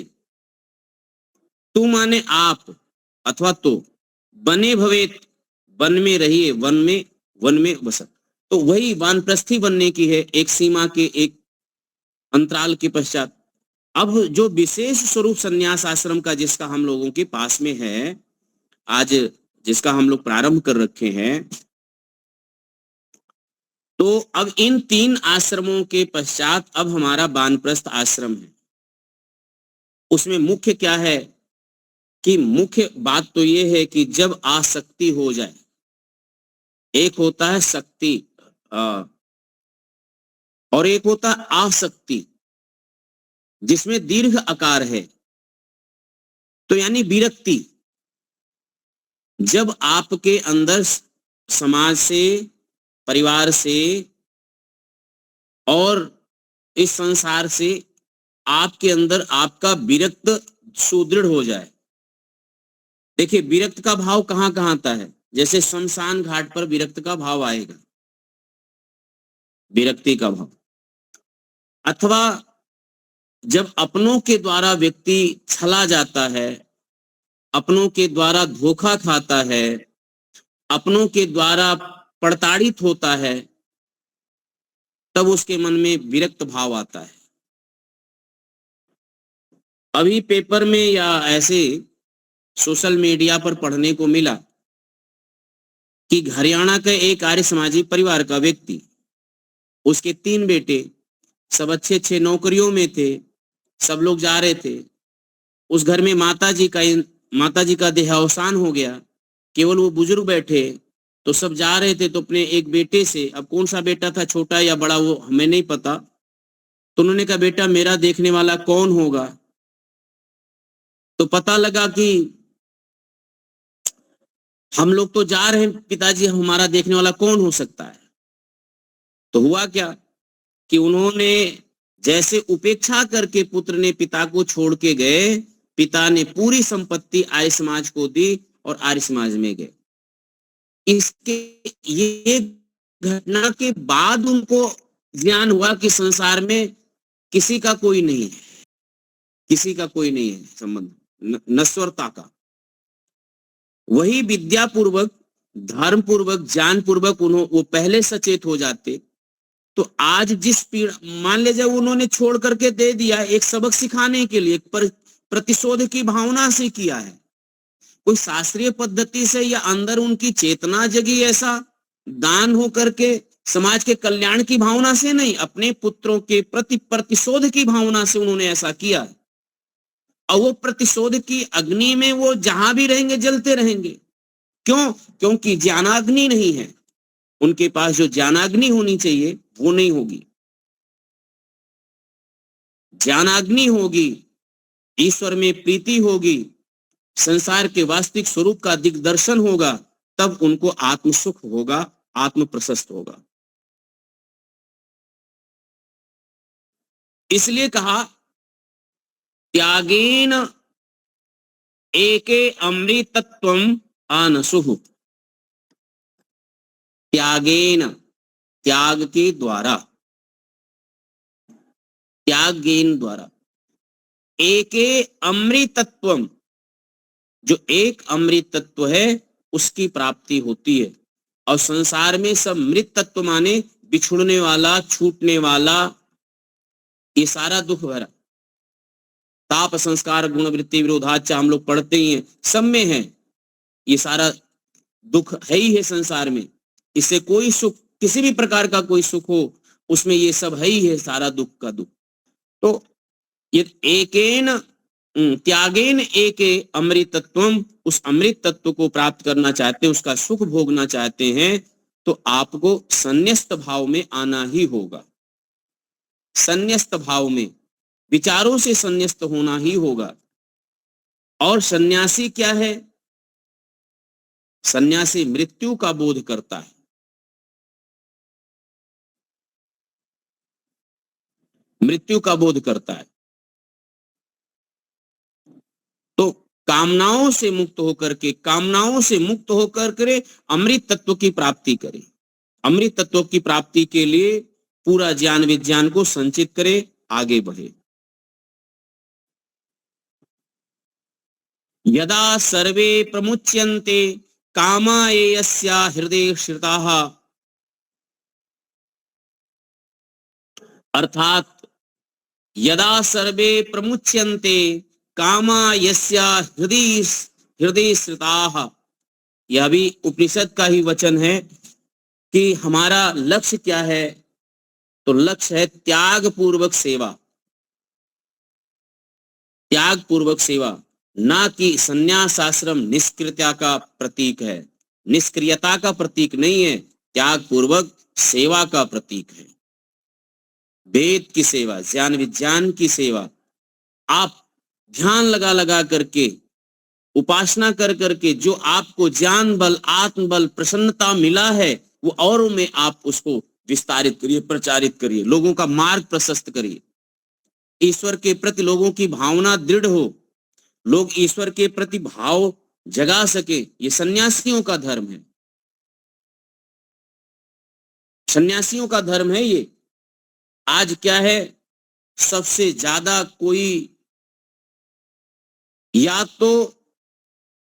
तू माने आप अथवा तो, बने भवेत, वन में रहिए, वन में वसत। तो वही वानप्रस्थी बनने की है, एक सीमा के एक अंतराल के पश्चात। अब जो विशेष स्वरूप संन्यास आश्रम का जिसका हम लोगों के पास में है आज, जिसका हम लोग प्रारंभ कर रखे हैं, तो अब इन 3 आश्रमों के पश्चात अब हमारा वानप्रस्थ आश्रम है। उसमें मुख्य क्या है कि मुख्य बात तो ये है कि जब आसक्ति हो जाए, एक होता है शक्ति और एक होता है आसक्ति, जिसमें दीर्घ आकार है, तो यानी विरक्ति। जब आपके अंदर समाज से, परिवार से और इस संसार से आपके अंदर आपका विरक्त सुदृढ़ हो जाए। देखिए विरक्त का भाव कहां कहां आता है? जैसे शमशान घाट पर विरक्त का भाव आएगा, विरक्ति का भाव। अथवा जब अपनों के द्वारा व्यक्ति छला जाता है, अपनों के द्वारा धोखा खाता है, अपनों के द्वारा प्रताड़ित होता है, तब उसके मन में विरक्त भाव आता है। अभी पेपर में या ऐसे सोशल मीडिया पर पढ़ने को मिला कि हरियाणा का एक आर्य समाजी परिवार का व्यक्ति, उसके 3 बेटे, सब अच्छे नौकरियों में थे, सब लोग जा रहे थे। उस घर में माता जी का देहावसान हो गया, केवल वो बुजुर्ग बैठे, तो सब जा रहे थे। तो अपने एक बेटे से, अब कौन सा बेटा था, छोटा या बड़ा, वो हमें नहीं पता, तो उन्होंने कहा बेटा मेरा देखने वाला कौन होगा? तो पता लगा कि हम लोग तो जा रहे हैं पिताजी, हमारा देखने वाला कौन हो सकता है? तो हुआ क्या कि उन्होंने जैसे उपेक्षा करके पुत्र ने पिता को छोड़ के गए, पिता ने पूरी संपत्ति आर्य समाज को दी और आर्य समाज में गए। इसके ये घटना के बाद उनको ज्ञान हुआ कि संसार में किसी का कोई नहीं है, किसी का कोई नहीं है संबंध, नश्वरता का। वही विद्या पूर्वक, धर्म पूर्वक, ज्ञान पूर्वक वो पहले सचेत हो जाते, तो आज जिस पीड़ा, मान लीजिए उन्होंने छोड़ करके दे दिया, एक सबक सिखाने के लिए, प्रतिशोध की भावना से किया है, कोई शास्त्रीय पद्धति से या अंदर उनकी चेतना जगी ऐसा दान हो करके समाज के कल्याण की भावना से नहीं, अपने पुत्रों के प्रति प्रतिशोध की भावना से उन्होंने ऐसा किया। और वो प्रतिशोध की अग्नि में वो जहां भी रहेंगे जलते रहेंगे। क्यों? क्योंकि ज्ञानाग्नि नहीं है उनके पास। जो ज्ञानाग्नि होनी चाहिए वो नहीं होगी। ज्ञानाग्नि होगी, ईश्वर में प्रीति होगी, संसार के वास्तविक स्वरूप का दिग्दर्शन होगा, तब उनको आत्म सुख होगा, आत्म प्रशस्त होगा। इसलिए कहा त्यागेन एके अमृतत्वम आनसुः। त्यागेन, त्याग के द्वारा, त्यागेन द्वारा, एके अमृतत्वम, जो एक अमृत तत्व है उसकी प्राप्ति होती है। और संसार में सब मृत तत्व माने बिछुड़ने वाला, छूटने वाला, ये सारा दुख भरा। ताप संस्कार गुण वृत्ति विरोधाच हम लोग पढ़ते ही हैं, सब में है। ये सारा दुख है ही है संसार में। इससे कोई सुख, किसी भी प्रकार का कोई सुख हो, उसमें ये सब है ही है, सारा दुख का दुख। तो ये एकेन त्यागेन एके अमृतत्वम, उस अमृत तत्व को प्राप्त करना चाहते हैं, उसका सुख भोगना चाहते हैं, तो आपको संन्यस्त भाव में आना ही होगा। संन्यस्त भाव में, विचारों से संन्यस्त होना ही होगा। और सन्यासी क्या है? सन्यासी मृत्यु का बोध करता है। मृत्यु का बोध करता है। तो कामनाओं से मुक्त होकर के, कामनाओं से मुक्त होकर के अमृत तत्व की प्राप्ति करे। अमृत तत्व की प्राप्ति के लिए पूरा ज्ञान विज्ञान को संचित करे, आगे बढ़े। यदा सर्वे प्रमुच्यन्ते कामा ये यस्या हृदय श्रिताः, अर्थात यदा सर्वे प्रमुच्यन्ते कामा यस्या हृदय श्रिताः, यह भी उपनिषद का ही वचन है कि हमारा लक्ष्य क्या है। तो लक्ष्य है त्याग पूर्वक सेवा। त्याग पूर्वक सेवा, ना कि संन्यास आश्रम निष्क्रियता का प्रतीक है, निष्क्रियता का प्रतीक नहीं है, त्याग पूर्वक सेवा का प्रतीक है। वेद की सेवा, ज्ञान विज्ञान की सेवा, आप ध्यान लगा लगा करके, उपासना कर करके जो आपको ज्ञान बल, आत्म बल, प्रसन्नता मिला है, वो औरों में आप उसको विस्तारित करिए, प्रचारित करिए, लोगों का मार्ग प्रशस्त करिए। ईश्वर के प्रति लोगों की भावना दृढ़ हो, लोग ईश्वर के प्रति भाव जगा सके, ये सन्यासियों का धर्म है। सन्यासियों का धर्म है ये। आज क्या है, सबसे ज्यादा कोई या तो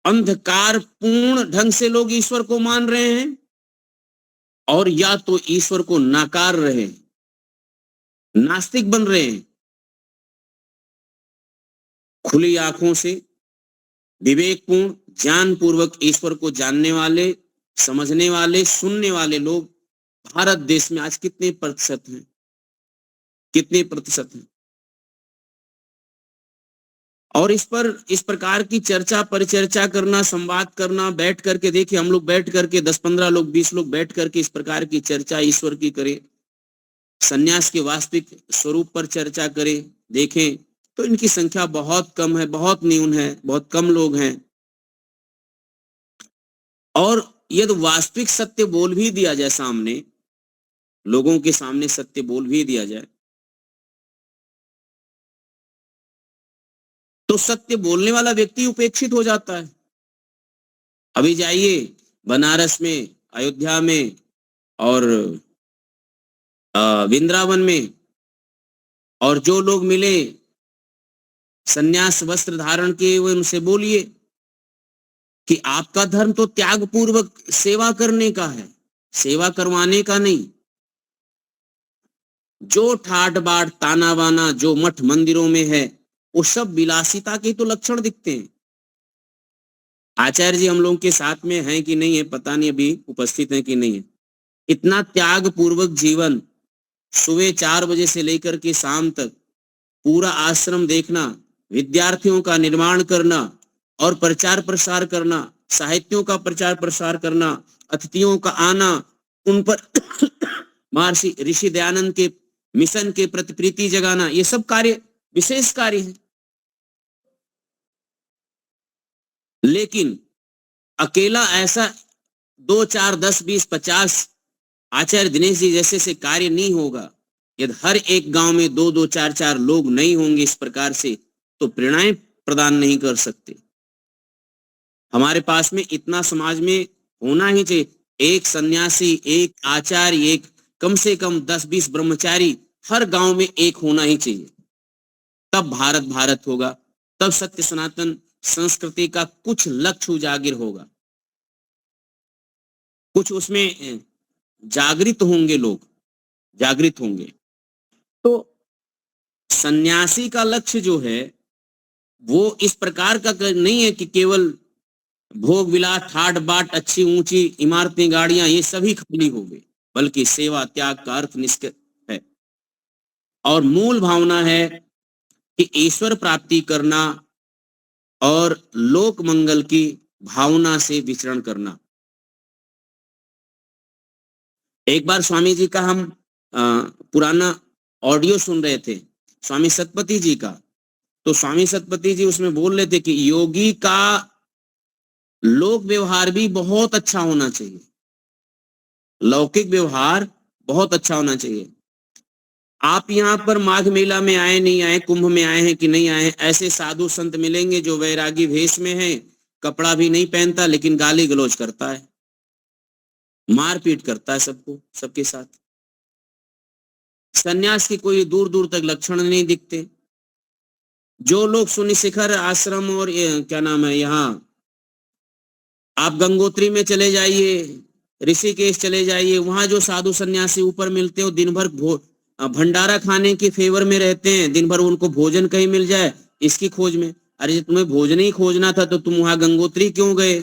अंधकार पूर्ण ढंग से लोग ईश्वर को मान रहे हैं, और या तो ईश्वर को नाकार रहे हैं, नास्तिक बन रहे हैं। खुली आंखों से विवेकपूर्ण ज्ञान पूर्वक ईश्वर को जानने वाले, समझने वाले, सुनने वाले लोग भारत देश में आज कितने प्रतिशत हैं? कितने प्रतिशत हैं? और इस पर इस प्रकार की चर्चा परिचर्चा करना, संवाद करना, बैठ करके, देखिए हम लोग बैठ करके 10-15 लोग 20 लोग बैठ करके इस प्रकार की चर्चा ईश्वर की करें, सन्यास के वास्तविक स्वरूप पर चर्चा करें, देखें तो इनकी संख्या बहुत कम है, बहुत न्यून है, बहुत कम लोग हैं। और यदि वास्तविक सत्य बोल भी दिया जाए सामने, लोगों के सामने सत्य बोल भी दिया जाए, तो सत्य बोलने वाला व्यक्ति उपेक्षित हो जाता है। अभी जाइए बनारस में, अयोध्या में और वृंदावन में, और जो लोग मिले सन्यास वस्त्र धारण किए हुए, उनसे बोलिए कि आपका धर्म तो त्याग पूर्वक सेवा करने का है, सेवा करवाने का नहीं। जो ठाट बाट ताना बाना जो मठ मंदिरों में है, वो सब विलासिता के तो लक्षण दिखते हैं। आचार्य जी हम लोगों के साथ में हैं कि नहीं है पता नहीं, अभी उपस्थित हैं कि नहीं है। इतना त्याग पूर्वक जीवन, सुबह 4 बजे से लेकर के शाम तक पूरा आश्रम देखना, विद्यार्थियों का निर्माण करना और प्रचार प्रसार करना, साहित्यों का प्रचार प्रसार करना, अतिथियों का आना, उन पर महर्षि ऋषि दयानंद के मिशन के प्रति प्रीति जगाना, ये सब कार्य विशेष कार्य है। लेकिन अकेला ऐसा 2, 4, 10, 20, 50 आचार्य दिनेश जी जैसे से कार्य नहीं होगा। यदि हर एक गांव में 2-2, 4-4 लोग नहीं होंगे इस प्रकार से, तो प्रेरणाएं प्रदान नहीं कर सकते। हमारे पास में इतना समाज में होना ही चाहिए, एक सन्यासी, एक आचार्य, एक कम से कम 10-20 ब्रह्मचारी हर गांव में एक होना ही चाहिए। तब भारत भारत होगा, तब सत्य सनातन संस्कृति का कुछ लक्ष्य उजागर होगा, कुछ उसमें जागृत होंगे, लोग जागृत होंगे। तो सन्यासी का लक्ष्य जो है वो इस प्रकार का नहीं है कि केवल भोग विलास, ठाट बाट, अच्छी ऊंची इमारतें, गाड़ियां, ये सभी खाली हो गए, बल्कि सेवा त्याग का अर्थ निश्चित है। और मूल भावना है कि ईश्वर प्राप्ति करना और लोक मंगल की भावना से विचरण करना। एक बार स्वामी जी का हम पुराना ऑडियो सुन रहे थे, स्वामी सतपति जी का। तो स्वामी सतपति जी उसमें बोल रहे थे कि योगी का लोक व्यवहार भी बहुत अच्छा होना चाहिए, लौकिक व्यवहार बहुत अच्छा होना चाहिए। आप यहाँ पर माघ मेला में आए नहीं आए, कुंभ में आए हैं कि नहीं आए हैं, ऐसे साधु संत मिलेंगे जो वैरागी वेश में है, कपड़ा भी नहीं पहनता, लेकिन गाली गलौज करता है, मारपीट करता है सबको, सबके साथ। सन्यास की कोई दूर दूर तक लक्षण नहीं दिखते। जो लोग शून्य शिखर आश्रम और क्या नाम है, यहाँ आप गंगोत्री में चले जाइए, ऋषिकेश चले जाइए, वहां जो साधु सन्यासी ऊपर मिलते हो, दिन भर भंडारा खाने के फेवर में रहते हैं, दिन भर उनको भोजन कहीं मिल जाए इसकी खोज में। अरे तुम्हें भोजन ही खोजना था तो तुम वहां गंगोत्री क्यों गए?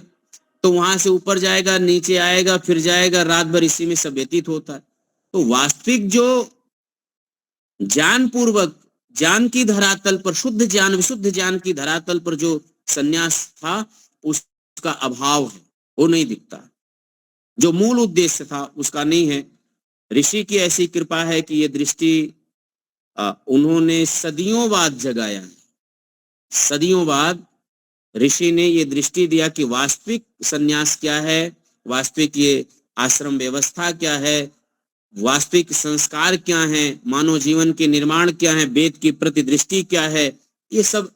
तो वहां से ऊपर जाएगा, नीचे आएगा, फिर जाएगा, रात भर इसी में सब व्यतीत होता है। तो वास्तविक जो ज्ञान पूर्वक, ज्ञान की धरातल पर, शुद्ध ज्ञान, विशुद्ध ज्ञान की धरातल पर जो सन्यास था, उसका अभाव है, वो नहीं दिखता। जो मूल उद्देश्य था उसका नहीं है। ऋषि की ऐसी कृपा है कि ये दृष्टि उन्होंने सदियों बाद जगाया है। सदियों बाद ऋषि ने ये दृष्टि दिया कि वास्तविक सन्यास क्या है, वास्तविक ये आश्रम व्यवस्था क्या है, वास्तविक संस्कार क्या है, मानव जीवन के निर्माण क्या है, वेद की प्रति दृष्टि क्या है, ये सब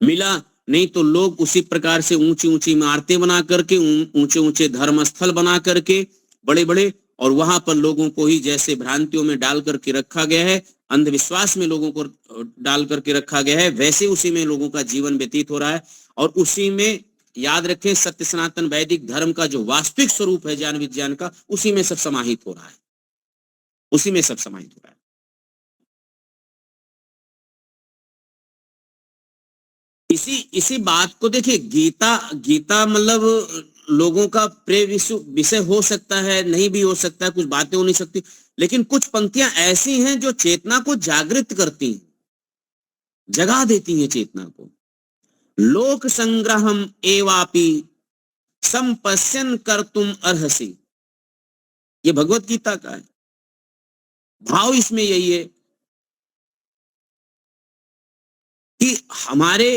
मिला। नहीं तो लोग उसी प्रकार से ऊंची ऊंची इमारतें बना करके, ऊंचे ऊंचे धर्म स्थल बना करके, बड़े बड़े, और वहां पर लोगों को ही जैसे भ्रांतियों में डाल करके रखा गया है, अंधविश्वास में लोगों को डाल करके रखा गया है, वैसे उसी में लोगों का जीवन व्यतीत हो रहा है। और उसी में याद रखें, सत्य सनातन वैदिक धर्म का जो वास्तविक स्वरूप है ज्ञान विज्ञान का, उसी में सब समाहित हो रहा है, उसी में सब समाहित हो रहा है। इसी बात को देखिए, गीता मतलब लोगों का प्रिय विषय हो सकता है, नहीं भी हो सकता है, कुछ बातें हो नहीं सकती, लेकिन कुछ पंक्तियां ऐसी हैं जो चेतना को जागृत करती हैं, जगा देती हैं चेतना को। लोक संग्रहम एवापि संपश्यन कर्तुम अर्हसि, ये भगवत गीता का है भाव। इसमें यही है कि हमारे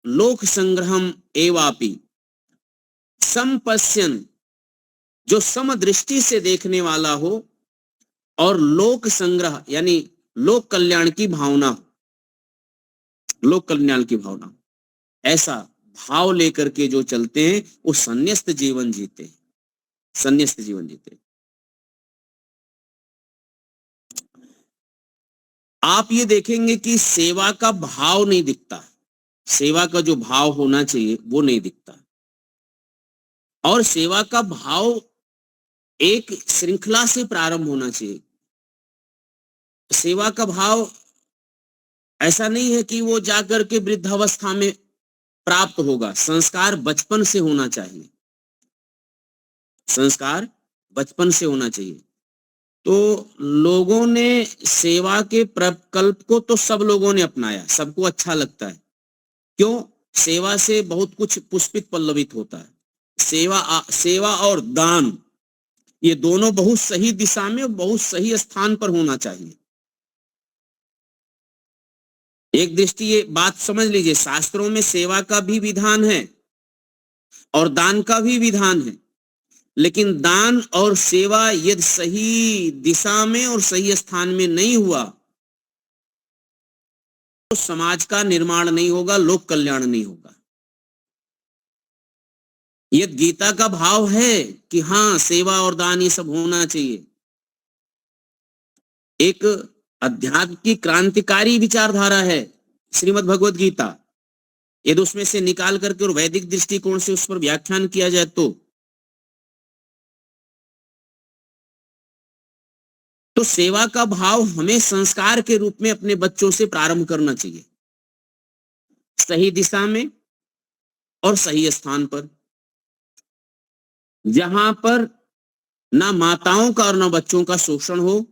लोक संग्रहम एवापि संपश्यन, जो समदृष्टि से देखने वाला हो, और लोक संग्रह यानी लोक कल्याण की भावना हो, लोक कल्याण की भावना, ऐसा भाव लेकर के जो चलते हैं वो संन्यस्त जीवन जीते हैं, संन्यस्त जीवन जीते हैं। आप ये देखेंगे कि सेवा का भाव नहीं दिखता, सेवा का जो भाव होना चाहिए वो नहीं दिखता। और सेवा का भाव एक श्रृंखला से प्रारंभ होना चाहिए। सेवा का भाव ऐसा नहीं है कि वो जाकर के वृद्धावस्था में प्राप्त होगा, संस्कार बचपन से होना चाहिए। संस्कार बचपन से होना चाहिए। तो लोगों ने सेवा के प्रकल्प को तो सब लोगों ने अपनाया, सबको अच्छा लगता है। क्यों? सेवा से बहुत कुछ पुष्पित पल्लवित होता है। सेवा और दान, ये दोनों बहुत सही दिशा में, बहुत सही स्थान पर होना चाहिए। एक दृष्टि ये बात समझ लीजिए, शास्त्रों में सेवा का भी विधान है और दान का भी विधान है, लेकिन दान और सेवा यदि सही दिशा में और सही स्थान में नहीं हुआ तो समाज का निर्माण नहीं होगा, लोक कल्याण नहीं होगा। यह गीता का भाव है कि हाँ, सेवा और दान ये सब होना चाहिए। एक अध्यात्म की क्रांतिकारी विचारधारा है श्रीमद् भगवद गीता। यदि उसमें से निकाल करके और वैदिक दृष्टिकोण से उस पर व्याख्यान किया जाए तो सेवा का भाव हमें संस्कार के रूप में अपने बच्चों से प्रारंभ करना चाहिए, सही दिशा में और सही स्थान पर, जहां पर ना माताओं का और ना बच्चों का शोषण हो,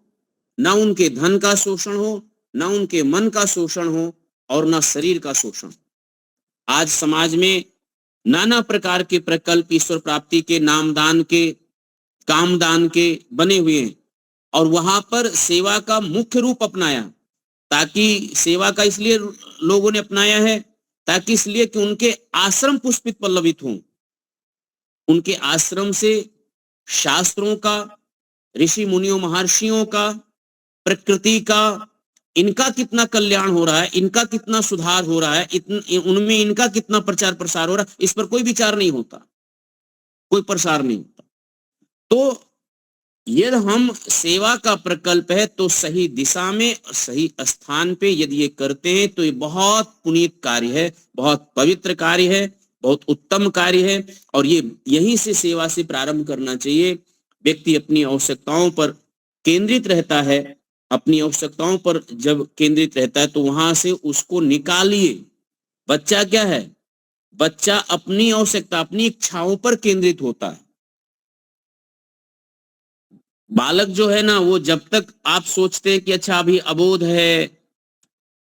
ना उनके धन का शोषण हो, ना उनके मन का शोषण हो और ना शरीर का शोषण। आज समाज में नाना प्रकार के प्रकल्प ईश्वर प्राप्ति के, नामदान के, कामदान के बने हुए हैं और वहां पर सेवा का मुख्य रूप अपनाया। ताकि सेवा का इसलिए लोगों ने अपनाया है ताकि इसलिए कि उनके आश्रम पुष्पित पल्लवित हों, उनके आश्रम से शास्त्रों का, ऋषि मुनियों महर्षियों का, प्रकृति का, इनका कितना कल्याण हो रहा है, इनका कितना सुधार हो रहा है, उनमें इनका कितना प्रचार प्रसार हो रहा है, इस पर कोई विचार नहीं होता, कोई प्रसार नहीं होता। तो यदि हम सेवा का प्रकल्प है तो सही दिशा में, सही स्थान पे यदि ये करते हैं तो ये बहुत पुनीत कार्य है, बहुत पवित्र कार्य है, बहुत उत्तम कार्य है। और ये यहीं से सेवा से प्रारंभ करना चाहिए। व्यक्ति अपनी आवश्यकताओं पर केंद्रित रहता है, अपनी आवश्यकताओं पर जब केंद्रित रहता है तो वहां से उसको निकालिए। बच्चा क्या है? बच्चा अपनी आवश्यकता, अपनी इच्छाओं पर केंद्रित होता है। बालक जो है ना, वो जब तक आप सोचते हैं कि अच्छा अभी अबोध है,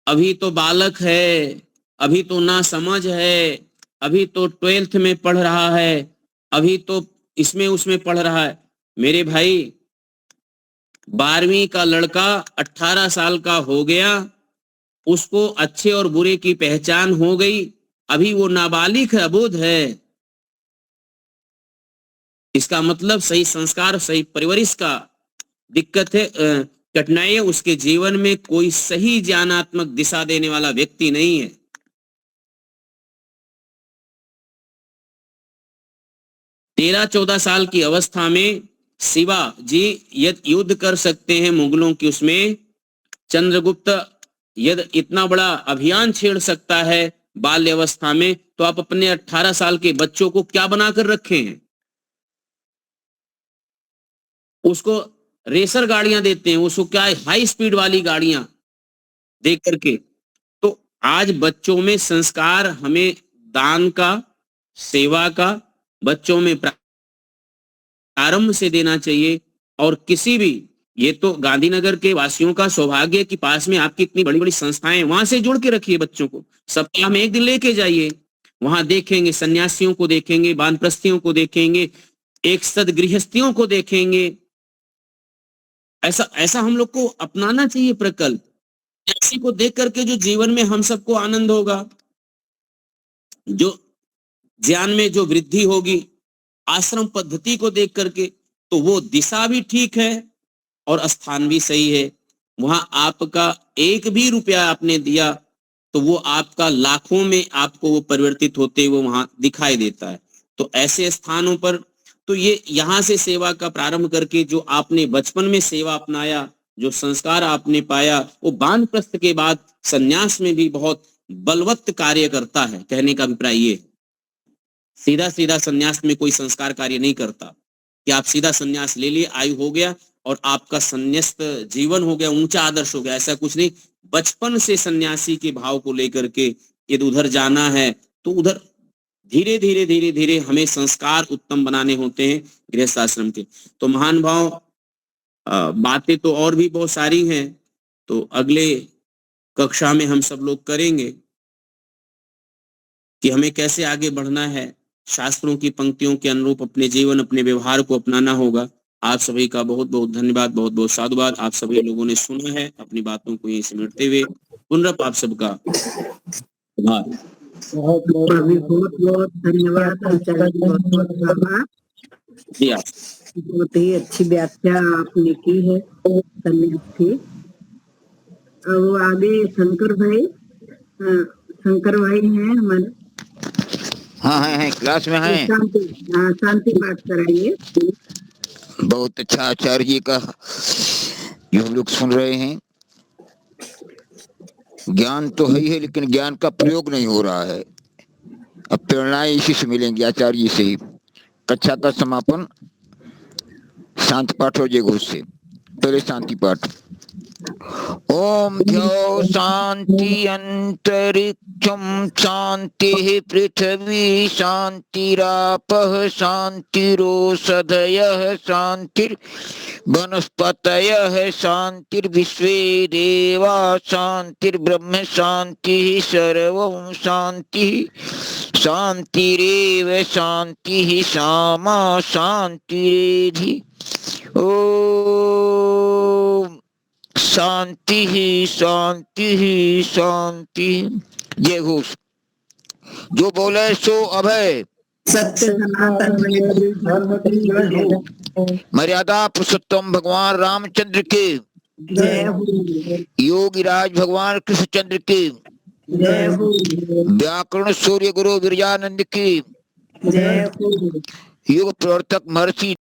अभी तो बालक है, अभी तो ना समझ है, अभी तो 12th में पढ़ रहा है, अभी तो इसमें उसमें पढ़ रहा है। मेरे भाई, 12वीं का लड़का 18 साल का हो गया, उसको अच्छे और बुरे की पहचान हो गई, अभी वो नाबालिग है, अबोध है। इसका मतलब सही संस्कार, सही परवरिश का दिक्कत है, कठिनाई है। उसके जीवन में कोई सही ज्ञानात्मक दिशा देने वाला व्यक्ति नहीं है। तेरह 14 साल की अवस्था में शिवा जी यदि युद्ध कर सकते हैं मुगलों की, उसमें चंद्रगुप्त यदि इतना बड़ा अभियान छेड़ सकता है बाल्यावस्था में, तो आप अपने 18 साल के बच्चों को क्या बनाकर रखे हैं? उसको रेसर गाड़ियां देते हैं, उसको क्या हाई स्पीड वाली गाड़ियां दे करके। तो आज बच्चों में संस्कार हमें दान का, सेवा का बच्चों में प्रारंभ से देना चाहिए। और किसी भी, ये तो गांधीनगर के वासियों का सौभाग्य कि पास में आपकी इतनी बड़ी बड़ी संस्थाएं, वहां से जुड़ के रखिए बच्चों को। सप्ताह में एक दिन लेके जाइए, वहां देखेंगे सन्यासियों को, देखेंगे वानप्रस्थियों को, देखेंगे एक सदगृहस्थियों को देखेंगे। ऐसा हम लोग को अपनाना चाहिए प्रकल्प। ऐसी को देख करके जो जीवन में हम सबको आनंद होगा, जो ज्ञान में जो वृद्धि होगी आश्रम पद्धति को देख करके, तो वो दिशा भी ठीक है और स्थान भी सही है। वहां आपका एक भी रुपया आपने दिया तो वो आपका लाखों में आपको वो परिवर्तित होते हुए वहां दिखाई देता है। तो ऐसे स्थानों पर तो ये यहाँ से सेवा का प्रारंभ करके जो आपने बचपन में सेवा अपनाया, जो संस्कार आपने पाया, वो वानप्रस्थ के बाद सन्यास में भी बहुत बलवत्त कार्य करता है। कहने का अभिप्राय ये, सीधा सीधा सन्यास में कोई संस्कार कार्य नहीं करता कि आप सीधा सन्यास ले लिए, आयु हो गया और आपका संन्यास्त जीवन हो गया, ऊंचा आदर्श हो गया, ऐसा कुछ नहीं। बचपन से सन्यासी के भाव को लेकर के यदि उधर जाना है तो उधर धीरे धीरे धीरे धीरे हमें संस्कार उत्तम बनाने होते हैं गृहस्थ आश्रम के। तो महान भाव, बातें तो और भी बहुत सारी हैं, तो अगले कक्षा में हम सब लोग करेंगे कि हमें कैसे आगे बढ़ना है। शास्त्रों की पंक्तियों के अनुरूप अपने जीवन, अपने व्यवहार को अपनाना होगा। आप सभी का बहुत बहुत धन्यवाद, बहुत बहुत साधुवाद। आप सभी लोगों ने सुना है, अपनी बातों को यहीं समेटते हुए पुनरप आप सबका आभार। बहुत बहुत बहुत बहुत धन्यवाद आचार्य जी, बहुत बहुत आभार। जी आप बहुत ही अच्छी व्याख्या आपने की है संन्यास की। अब आगे शंकर भाई, शंकर भाई हैं हमारे, हाँ हैं क्लास में हैं। शांति पाठ कराइए। बहुत अच्छा आचार्य जी का जो हम लोग सुन रहे हैं। ज्ञान तो है ही है, लेकिन ज्ञान का प्रयोग नहीं हो रहा है। अब प्रेरणाएं इसी से मिलेंगी, आचार्य जी से ही। कक्षा का समापन शांति पाठ हो जय घोष से। पहले शांति पाठ। ओम ध्यो शांति अंतरिक्षम शांति पृथ्वी शांतिरापः शांतिरोषधयः शांतिर्वनस्पतयः शांतिर्विश्वे देवा शांतिर्ब्रह्म शांतिः सर्वं शांतिः शांतिरेव शांतिः सामा शांतिरेधि। ओम शांति ही शांति ही शांति। जय घोष। जो बोले सो अभय। सत्य सनातन धर्म की जय हो। मर्यादा पुरुषोत्तम भगवान रामचंद्र के जय हो, योगीराज भगवान कृष्णचंद्र के जय हो, व्याकरण सूर्य गुरु विरजानंद की जय हो, युग प्रवर्तक महर्षि